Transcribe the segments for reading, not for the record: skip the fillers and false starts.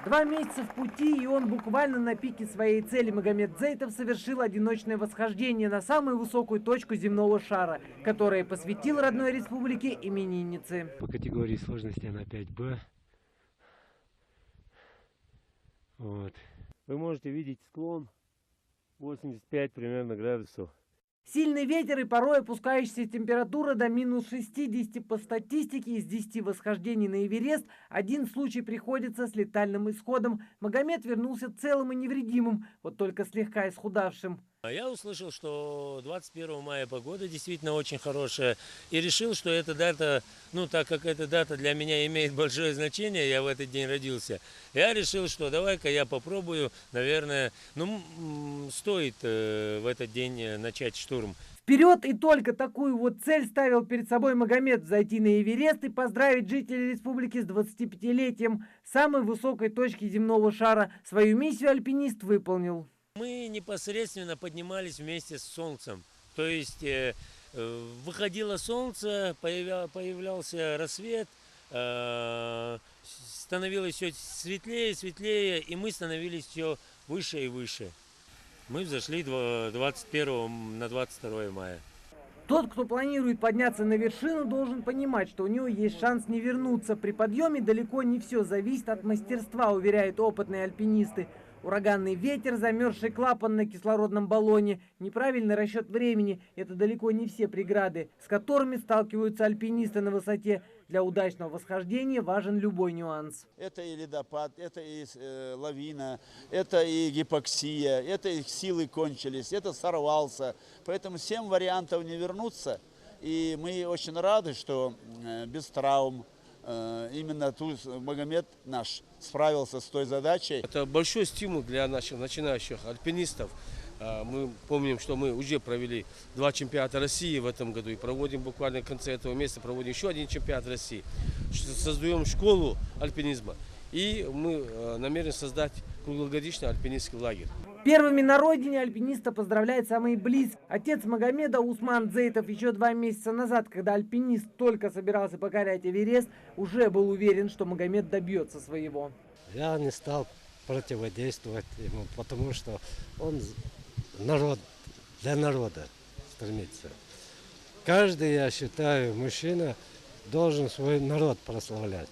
2 месяца в пути, и он буквально на пике своей цели. Магомед Зейтов совершил одиночное восхождение на самую высокую точку земного шара, которое посвятил родной республике имениннице. По категории сложности она 5Б. Вот. Вы можете видеть склон 85 примерно градусов. Сильный ветер и порой опускающаяся температура до минус 60 по статистике. Из 10 восхождений на Эверест один случай приходится с летальным исходом. Магомед вернулся целым и невредимым, вот только слегка исхудавшим. Я услышал, что 21 мая погода действительно очень хорошая, и решил, что эта дата, так как эта дата для меня имеет большое значение, я в этот день родился, я решил, что давай-ка я попробую, наверное, стоит в этот день начать штурм. Вперед, и только такую вот цель ставил перед собой Магомед: зайти на Эверест и поздравить жителей республики с 25-летием самой высокой точки земного шара. Свою миссию альпинист выполнил. Мы непосредственно поднимались вместе с солнцем, то есть выходило солнце, появлялся рассвет, становилось все светлее и светлее, и мы становились все выше и выше. Мы взошли 21 на 22 мая. Тот, кто планирует подняться на вершину, должен понимать, что у него есть шанс не вернуться. При подъеме далеко не все зависит от мастерства, уверяют опытные альпинисты. Ураганный ветер, замерзший клапан на кислородном баллоне, неправильный расчет времени – это далеко не все преграды, с которыми сталкиваются альпинисты на высоте. Для удачного восхождения важен любой нюанс. Это и ледопад, это и лавина, это и гипоксия, это и силы кончились, это сорвался. Поэтому 7 вариантов не вернуться. И мы очень рады, что без травм именно тут Магомед наш справился с той задачей. Это большой стимул для наших начинающих альпинистов. Мы помним, что мы уже провели 2 чемпионата России в этом году и проводим буквально в конце этого месяца еще один чемпионат России. Создаем школу альпинизма, и мы намерены создать круглогодичный альпинистский лагерь. Первыми на родине альпиниста поздравляет самый близкий. Отец Магомеда Усман Зейтов еще 2 месяца назад, когда альпинист только собирался покорять Эверест, уже был уверен, что Магомед добьется своего. Я не стал противодействовать ему, потому что он для народа стремится. Каждый, я считаю, мужчина должен свой народ прославлять,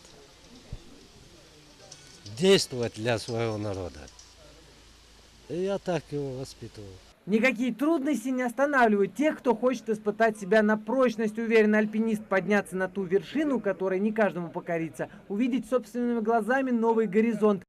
действовать для своего народа. И я так его воспитывал. Никакие трудности не останавливают тех, кто хочет испытать себя на прочность. Уверен альпинист: подняться на ту вершину, которой не каждому покориться, увидеть собственными глазами новый горизонт.